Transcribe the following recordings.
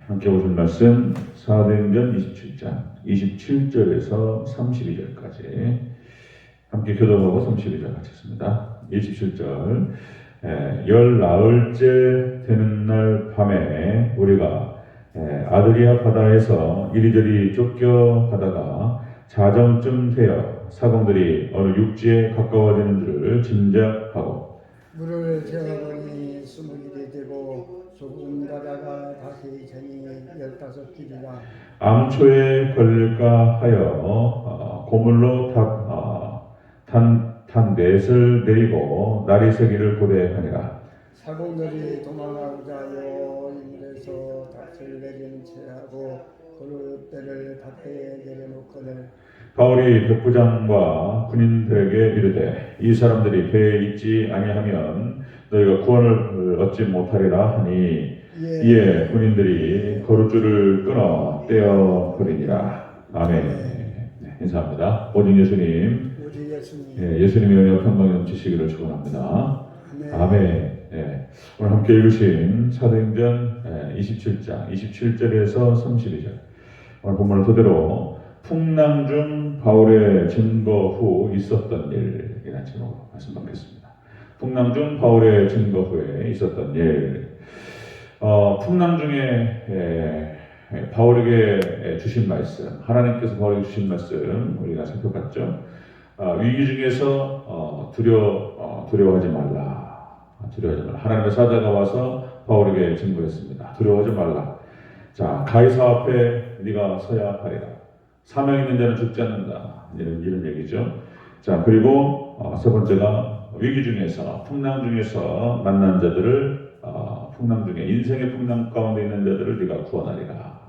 함께 보실 말씀 사도행전 27장 27절에서 32절까지 함께 교독하고 32절 같이 읽습니다. 27절 열 나흘째 되는 날 밤에 우리가 아드리아 바다에서 이리저리 쫓겨가다가 자정쯤 되어 사공들이 어느 육지에 가까워지는 줄을 짐작하고 물을 재어보니 20길이 되고 조금 가다가 다시 전이 15길이라 암초에 걸릴까 하여 고물로 탄 넷을 내리고 날이 새기를 고대하니라. 사공들이 도망하고자 하여 인물에서 닷을 내린 채하고 그릇대를 닷대에 내려놓거늘 바울이 백부장과 군인들에게 이르되 이 사람들이 배에 있지 아니하면 너희가 구원을 얻지 못하리라 하니 이에 군인들이 거룻줄을 끊어 떼어 버리니라. 아멘. 네, 인사합니다. 오직 예수님, 우리 예수님 예수님의 은혜와 평강이 넘치시기를 축원합니다. 아멘. 네, 오늘 함께 읽으신 사도행전 27장 27절에서 32절 오늘 본문을 토대로 풍랑 중 바울의 증거 후 있었던 일이라는 제목으로 말씀 받겠습니다. 풍랑 중 바울의 증거 후에 있었던 일. 풍랑 중에 바울에게 주신 말씀, 하나님께서 바울에게 주신 말씀 우리가 살펴봤죠. 위기 중에서 두려워하지 말라. 두려워하지 말라. 하나님의 사자가 와서 바울에게 증거했습니다. 두려워하지 말라. 자, 가이사 앞에 네가 서야 하리라. 사명 있는 자는 죽지 않는다. 이런 얘기죠. 자, 그리고 세 번째가 위기 중에서, 풍랑 중에서 만난 자들을, 풍랑 중에, 인생의 풍랑 가운데 있는 자들을 네가 구원하리라.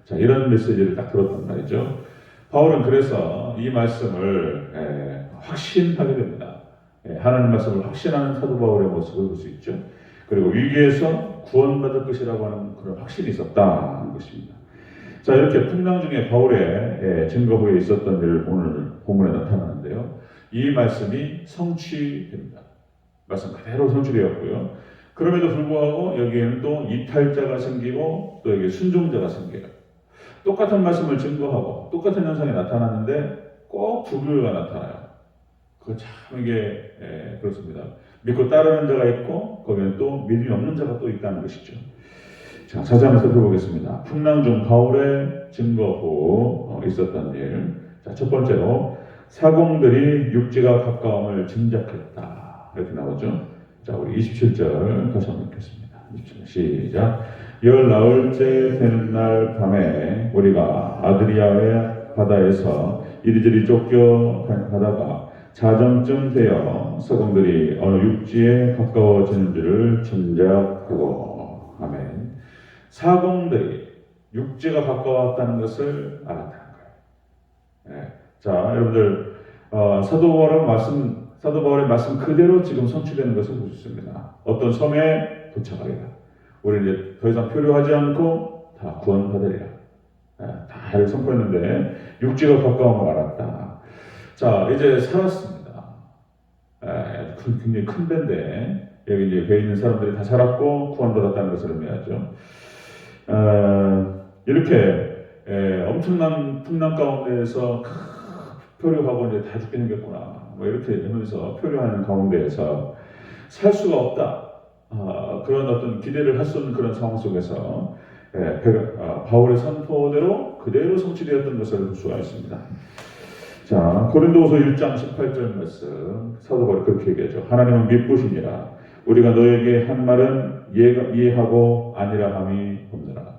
자, 이런 메시지를 딱 들었단 말이죠. 바울은 그래서 이 말씀을 확신하게 됩니다. 하나님 말씀을 확신하는 사도 바울의 모습을 볼 수 있죠. 그리고 위기에서 구원받을 것이라고 하는 그런 확신이 있었다는 것입니다. 자, 이렇게 풍랑 중에 바울의 증거 후에 있었던 일을 오늘 본문에 나타나는데요. 이 말씀이 성취됩니다. 말씀 그대로 성취되었고요. 그럼에도 불구하고 여기에는 또 이탈자가 생기고 또 여기 순종자가 생겨요. 똑같은 말씀을 증거하고 똑같은 현상이 나타나는데 꼭 두 부류가 나타나요. 그 참 이게 그렇습니다. 믿고 따르는 자가 있고 거기는 또 믿음이 없는 자가 또 있다는 것이죠. 자, 자세히 한번 살펴보겠습니다. 풍랑 중 바울의 증거 후 있었던 일. 자, 첫 번째로 사공들이 육지가 가까움을 짐작했다. 이렇게 나오죠. 자, 우리 27절 다시 한번 읽겠습니다. 27절 시작. 열 나흘째 되는 날 밤에 우리가 아드리아의 바다에서 이리저리 쫓겨가다가 자정쯤 되어 사공들이 어느 육지에 가까워지는 줄을 짐작하고. 아멘. 사공들이 육지가 가까웠다는 것을 알았다는 거예요. 자, 여러분들 사도 바울의 말씀 그대로 지금 성취되는 것을 볼 수 있습니다. 어떤 섬에 도착하리라. 우리는 이제 더 이상 표류하지 않고 다 구원받으리라. 다 선포했는데 육지가 가까움을 알았다. 자, 이제 살았습니다. 굉장히 큰 배인데 여기 이제 배에 있는 사람들이 다 살았고 구원받았다는 것을 의미하죠. 이렇게 엄청난 풍랑 가운데에서 표류하고 이제 다 죽게 생겼구나. 뭐 이렇게 하면서 표류하는 가운데에서 살 수가 없다. 그런 어떤 기대를 할 수 없는 그런 상황 속에서 바울의 선포대로 그대로 성취되었던 것을 볼 수가 있습니다. 자, 고린도후서 1장 18절 말씀 사도 바울이 그렇게 얘기하죠. 하나님은 미쁘시니라. 우리가 너에게 한 말은 이해하고 아니라 함이 없느라.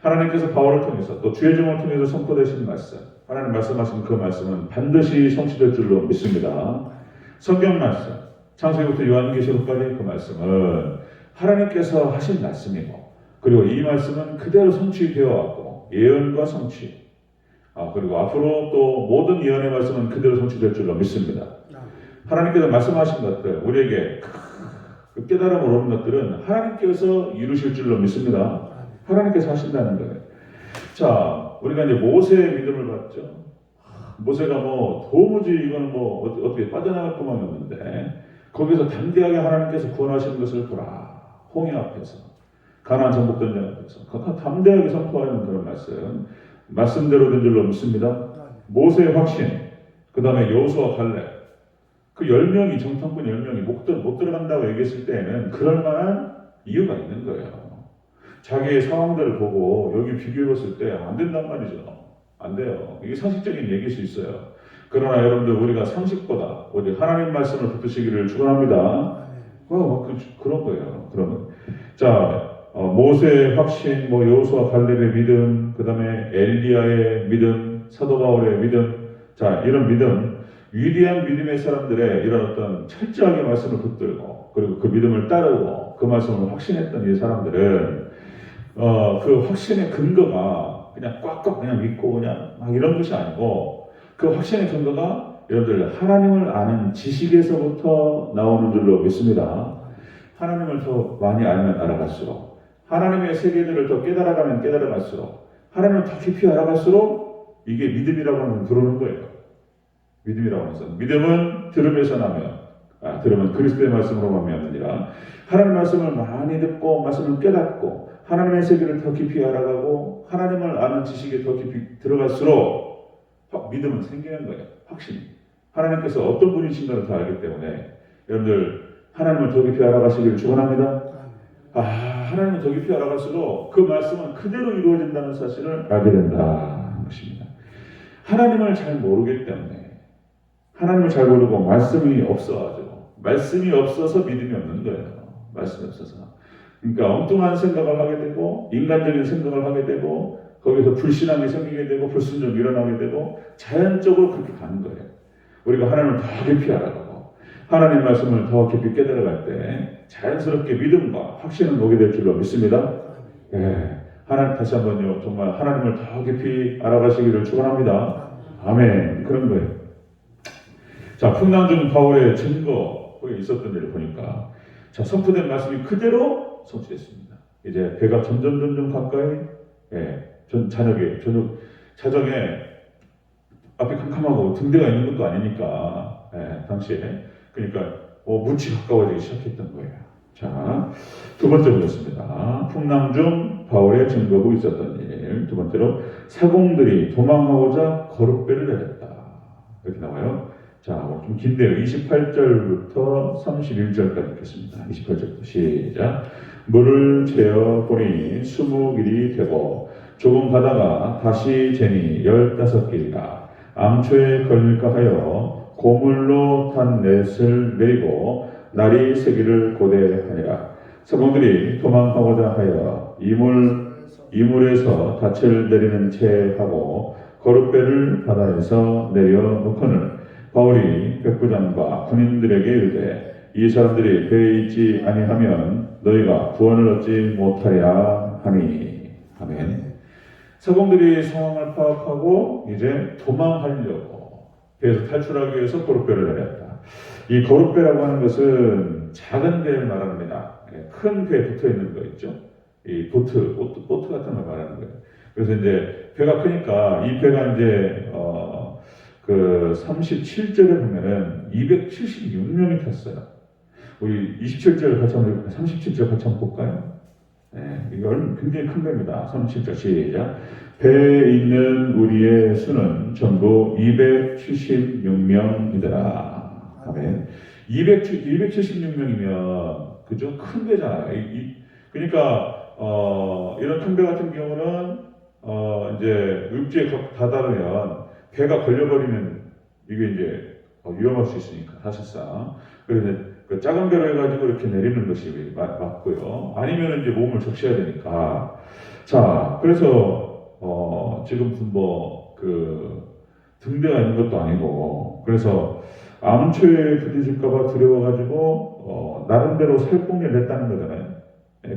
하나님께서 바울을 통해서 또 주의 종을 통해서 선포되신 말씀, 하나님 말씀하신 그 말씀은 반드시 성취될 줄로 믿습니다. 성경 말씀, 창세기부터 요한계시록까지 그 말씀은 하나님께서 하신 말씀이고, 그리고 이 말씀은 그대로 성취되어 왔고 예언과 성취, 그리고 앞으로 또 모든 예언의 말씀은 그대로 성취될 줄로 믿습니다. 하나님께서 말씀하신 것들, 우리에게 그 깨달음을 얻는 것들은 하나님께서 이루실 줄로 믿습니다. 하나님께서 하신다는 거예요. 자, 우리가 이제 모세의 믿음을 봤죠. 모세가 뭐 도무지 이건 뭐 어떻게 빠져나갈 것만 없는데 거기서 담대하게 하나님께서 구원하시는 것을 보라. 홍해 앞에서 가나안 정복 전쟁 앞에서 담대하게 선포하는 그런 말씀대로 된 줄로 믿습니다. 모세의 확신, 그 다음에 여호수아 갈렙, 그 10명이 정탐꾼 10명이 못 들어간다고 얘기했을 때에는 그럴 만한 이유가 있는 거예요. 자기의 상황들을 보고 여기 비교해봤을 때 안 된단 말이죠. 안 돼요. 이게 상식적인 얘기일 수 있어요. 그러나 여러분들 우리가 상식보다 오직 하나님 말씀을 붙드시기를 축원합니다. 그런 거예요. 그러면 모세의 확신, 여호수아 갈렙의 믿음, 그 다음에 엘리야의 믿음, 사도 바울의 믿음, 이런 믿음, 위대한 믿음의 사람들의 이런 어떤 철저하게 말씀을 붙들고 그리고 그 믿음을 따르고 그 말씀을 확신했던 이 사람들은 그 확신의 근거가 그냥 꽉꽉 그냥 믿고 그냥 막 이런 것이 아니고 그 확신의 근거가 여러분들 하나님을 아는 지식에서부터 나오는 줄로 믿습니다. 하나님을 더 많이 알면 알아갈수록 하나님의 세계들을 더 깨달아가면 깨달아갈수록 하나님을 더 깊이 알아갈수록 이게 믿음이라고 하는 들어오는 거예요. 믿음이라고 해서 믿음은 들음에서 나며 들음은 그리스도의 말씀으로 말미암느니라. 하나님의 말씀을 많이 듣고 말씀을 깨닫고 하나님의 세계를 더 깊이 알아가고 하나님을 아는 지식에 더 깊이 들어갈수록 믿음은 생기는 거예요. 확신이. 하나님께서 어떤 분이신가를 다 알기 때문에 여러분들 하나님을 더 깊이 알아가시기를 축원합니다. 하나님을 더 깊이 알아갈수록 그 말씀은 그대로 이루어진다는 사실을 알게 된다는 것입니다. 하나님을 잘 모르기 때문에 하나님을 잘 모르고 말씀이 없어서 믿음이 없는 거예요. 말씀이 없어서. 그러니까 엉뚱한 생각을 하게 되고 인간적인 생각을 하게 되고 거기서 불신앙이 생기게 되고 불순종이 일어나게 되고 자연적으로 그렇게 가는 거예요. 우리가 하나님을 더 깊이 알아가고 하나님 말씀을 더 깊이 깨달아갈 때 자연스럽게 믿음과 확신을 오게 될 줄로 믿습니다. 하나님 다시 한번요 정말 하나님을 더 깊이 알아가시기를 축원합니다. 아멘. 그런 거예요. 풍랑 중 바울의 증거에 있었던 일을 보니까 선포된 말씀이 그대로 성취됐습니다. 이제 배가 점점 가까이 자정에 앞이 캄캄하고 등대가 있는 것도 아니니까 당시에 그러니까 무치 가까워지기 시작했던 거예요. 두 번째 보겠습니다. 풍랑 중 바울의 증거고 있었던 일. 두 번째로 사공들이 도망하고자 거룩배를 내렸다. 이렇게 나와요. 좀 긴데요. 28절부터 31절까지 읽겠습니다. 28절부터 시작. 물을 채어 보니 20길이 되고 조금 가다가 다시 재니 15길이라 암초에 걸릴까 하여 고물로 탄 넷을 내리고 날이 새기를 고대하니라. 사공들이 도망하고자 하여 이물에서 닻을 내리는 채 하고 거룩배를 바다에서 내려놓거늘 바울이 백부장과 군인들에게 이르되 이 사람들이 배에 있지 아니하면 너희가 구원을 얻지 못하리라 하니. 아멘. 사공들이 상황을 파악하고 이제 도망하려고 배에서 탈출하기 위해서 거룩배를 내렸다. 이 거룩배라고 하는 것은 작은 배를 말합니다. 큰 배에 붙어 있는 거 있죠. 이 보트 같은 걸 말하는 거예요. 그래서 이제 배가 크니까 이 배가 이제 37절에 보면은 276명이 탔어요. 우리 27절 같이 한번 37절 같이 한번 볼까요? 이건 굉장히 큰 배입니다. 37절 시작. 배에 있는 우리의 수는 전부 276명이더라. 아멘. 276명이면 그죠? 큰 배잖아요. 그러니까 이런 큰 배 같은 경우는 이제 육지에 다다르면 배가 걸려버리면 이게 이제 위험할 수 있으니까 사실상 그래서 그 작은 배로 해가지고 이렇게 내리는 것이 맞고요. 아니면 이제 몸을 적셔야 되니까. 그래서 지금 등대가 있는 것도 아니고 그래서 암초에 부딪힐까봐 두려워가지고 나름대로 살궁리를 했다는 거잖아요.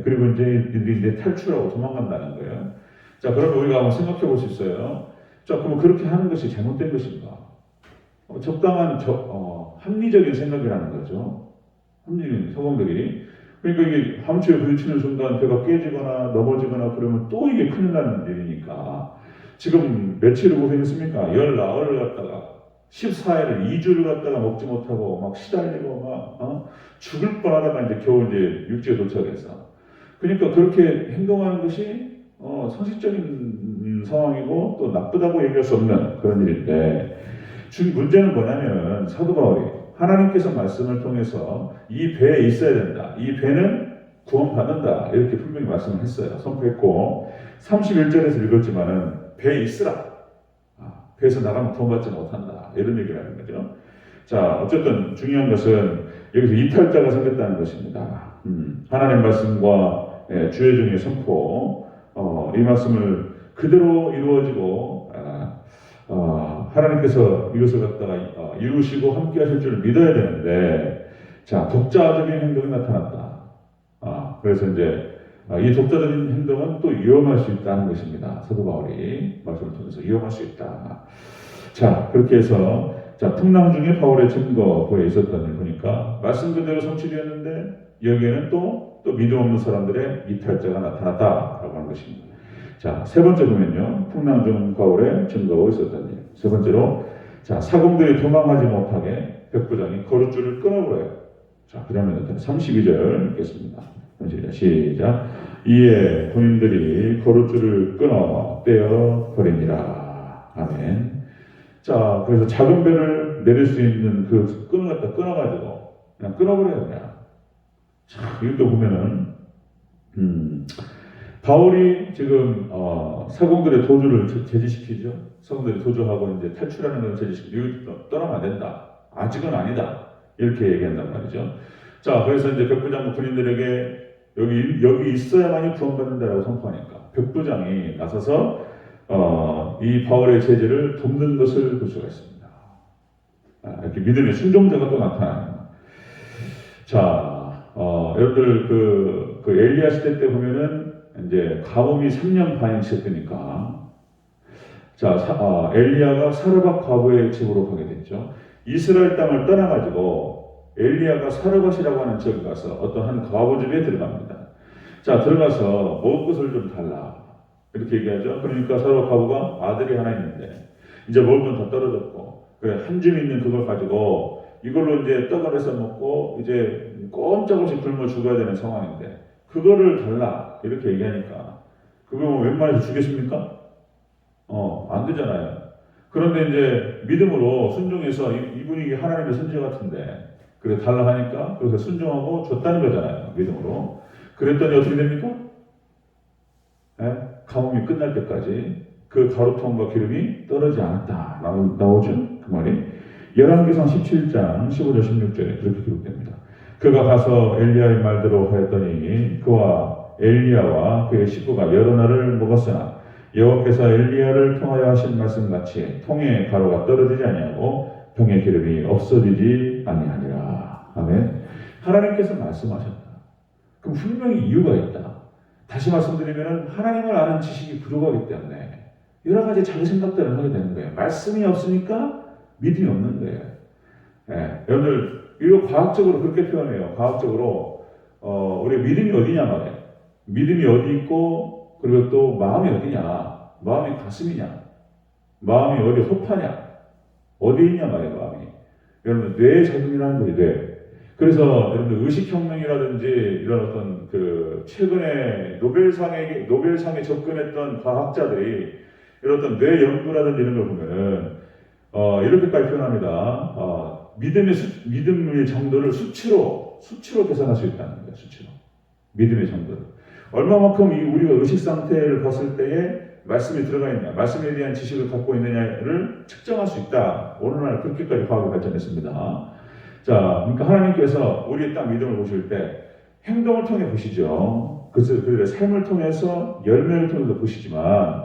그리고 이제 탈출하고 도망간다는 거예요. 그러면 우리가 한번 생각해 볼 수 있어요. 그럼 그렇게 하는 것이 잘못된 것인가? 적당한 합리적인 생각이라는 거죠. 합리적인 사공들이. 그러니까 이게 함초에 부딪히는 순간 배가 깨지거나 넘어지거나 그러면 또 이게 큰일 나는 일이니까 지금 며칠을 고생했습니까? 열 나흘을 갖다가 14일을 2주를 갖다가 먹지 못하고 막 시달리고 막 죽을 뻔하다가 이제 겨우 이제 육지에 도착해서 그러니까 그렇게 행동하는 것이 상식적인 상황이고 또 나쁘다고 얘기할 수 없는 그런 일인데 문제는 뭐냐면 사도 바울이 하나님께서 말씀을 통해서 이 배에 있어야 된다. 이 배는 구원받는다. 이렇게 분명히 말씀을 했어요. 선포했고 31절에서 읽었지만은 배에 있으라. 배에서 나가면 구원받지 못한다. 이런 얘기를 하는 거죠. 자, 어쨌든 중요한 것은 여기서 이탈자가 생겼다는 것입니다. 하나님 말씀과 주의 종의 선포, 이 말씀을 그대로 이루어지고 하나님께서 이것을 갖다가 이루시고 함께 하실 줄 믿어야 되는데 자, 독자적인 행동이 나타났다. 그래서 이제 이 독자적인 행동은 또 위험할 수 있다는 것입니다. 사도 바울이 말씀을 통해서 위험할 수 있다. 자, 그렇게 해서 자, 풍랑 중에 바울의 증거에 있었던 일 보니까 말씀 그대로 성취되었는데 여기에는 또 믿음 없는 사람들의 이탈자가 나타났다라고 하는 것입니다. 자, 세 번째 보면요. 풍랑 중 바울의 증거가 있었던 일. 세 번째로 자, 사공들이 도망하지 못하게 백부장이 거룻줄을 끊어버려요. 자, 그 다음에 32절 읽겠습니다. 시작. 이에 군인들이 거룻줄을 끊어 떼어 버리니라. 아멘. 자, 그래서 작은 배를 내릴 수 있는 그 끈을 갖다 끊어가지고 그냥 끊어버려요, 그냥. 자, 이것도 보면은 바울이 지금 사공들의 도주를 제지시키죠. 사공들이 도주하고 이제 탈출하는 걸 제지시키죠. 이거 떠나면 안 된다. 아직은 아니다. 이렇게 얘기한단 말이죠. 자, 그래서 이제 백부장 군인들에게 여기 있어야만이 구원받는다라고 선포하니까 백부장이 나서서 이 바울의 제재를 돕는 것을 볼 수가 있습니다. 이렇게 믿음의 순종자가 또 나타나요. 자, 여러분들 그 엘리야 시대 때 보면은 이제 가뭄이 3년 반이 지속되니까 자, 엘리야가 사르밧 과부의 집으로 가게 됐죠. 이스라엘 땅을 떠나가지고 엘리야가 사르밧이라고 하는 지역에 가서 어떤 한 과부 집에 들어갑니다. 자, 들어가서 먹을 것을 좀 달라. 이렇게 얘기하죠. 그러니까 사르밧 과부가 아들이 하나 있는데 이제 먹을 건 다 떨어졌고 그래 한 줌 있는 그걸 가지고 이걸로 이제 떡을 해서 먹고 이제 꼼짝없이 굶어 죽어야 되는 상황인데 그거를 달라 이렇게 얘기하니까 그거 웬만해서 주겠습니까? 안 되잖아요. 그런데 이제 믿음으로 순종해서 이분이 하나님의 선지 같은데 그래 달라 하니까 그래서 순종하고 줬다는 거잖아요. 믿음으로. 그랬더니 어떻게 됩니까? 가뭄이 끝날 때까지 그 가루통과 기름이 떨어지지 않았다. 나오죠? 그 말이. 열왕기상 17장 15절 16절에 그렇게 기록됩니다. 그가 가서 엘리야의 말대로 하였더니 그와 엘리야와 그의 식구가 여러 날을 먹었으나 여호와께서 엘리야를 통하여 하신 말씀같이 통에 가루가 떨어지지 아니하고 병의 기름이 없어지지 아니하니라. 아멘. 하나님께서 말씀하셨다. 그럼 분명히 이유가 있다. 다시 말씀드리면 하나님을 아는 지식이 부족하기 때문에 여러 가지 자기 생각들을 하게 되는 거예요. 말씀이 없으니까 믿음이 없는 거예요. 여러분들 이거 과학적으로 그렇게 표현해요. 과학적으로 우리 믿음이 어디냐 말이에요. 믿음이 어디 있고 그리고 또 마음이 어디냐. 마음이 가슴이냐. 마음이 어디 호파냐. 어디 있냐 말이에요. 마음이. 여러분 뇌의 작용이라는 거예요. 뇌. 그래서 여러분들 의식혁명이라든지 이런 어떤 그 최근에 노벨상에 접근했던 과학자들이 이런 어떤 뇌 연구라든지 이런 걸 보면은 이렇게까지 표현합니다. 믿음의 정도를 수치로 계산할 수 있다는 거예요. 수치로. 믿음의 정도를. 얼마만큼 우리가 의식 상태를 봤을 때에 말씀이 들어가 있냐, 말씀에 대한 지식을 갖고 있느냐를 측정할 수 있다. 오늘날 그렇게까지 과학이 발전했습니다. 자, 그러니까 하나님께서 우리의 딱 믿음을 보실 때 행동을 통해 보시죠. 그들의 삶을 통해서 열매를 통해서 보시지만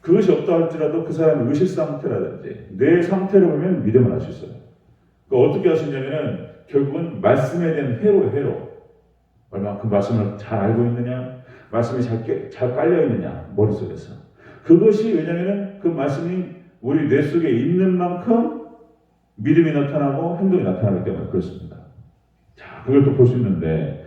그것이 없다 할지라도 그 사람의 의식 상태라든지 뇌 상태를 보면 믿음을 알 수 있어요. 그러니까 어떻게 할 수 있냐면은 결국은 말씀에 대한 회로. 얼마큼 말씀을 잘 알고 있느냐, 말씀이 잘 깔려 있느냐 머릿속에서. 그것이 왜냐면은 그 말씀이 우리 뇌 속에 있는 만큼 믿음이 나타나고 행동이 나타나기 때문에 그렇습니다. 자, 그걸 또 볼 수 있는데,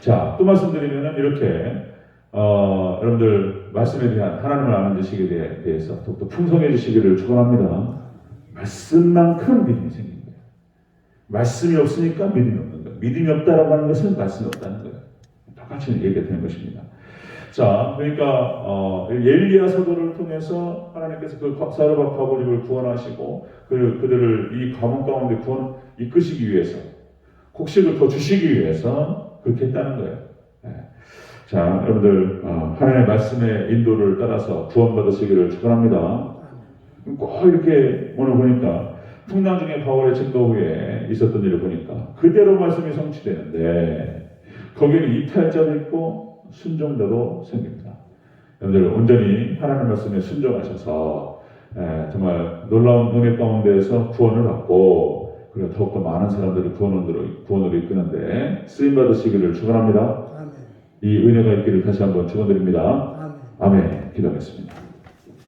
자, 또 말씀드리면은 이렇게 여러분들 말씀에 대한 하나님을 아는 지식에 대해서 더욱더 풍성해지시기를 축원합니다. 말씀만큼 믿음이 생긴 거예요. 말씀이 없으니까 믿음이 없는 거예요. 믿음이 없다라고 하는 것은 말씀이 없다는 거예요. 같이 얘기가 되는 것입니다. 자, 그러니까 엘리야 사도를 통해서 하나님께서 그 사르밧 가보집을 구원하시고 그들을 이 가문 가운데 이끄시기 위해서 곡식을 더 주시기 위해서 그렇게 했다는 거예요. 네. 자, 여러분들 하나님의 말씀의 인도를 따라서 구원받으시기를 축원합니다. 꼭 이렇게 오늘 보니까 풍랑 중에 바울의 증거 후에 있었던 일을 보니까 그대로 말씀이 성취되는데 거기는 이탈자도 있고 순종자도 생깁니다. 여러분들 온전히 하나님의 말씀에 순종하셔서 정말 놀라운 은혜 가운데에서 구원을 받고 그리고 더욱더 많은 사람들을 구원으로 이끄는데 쓰임받으시기를 축원합니다. 아멘. 이 은혜가 있기를 다시 한번 축원드립니다. 아멘. 아멘. 기도하겠습니다.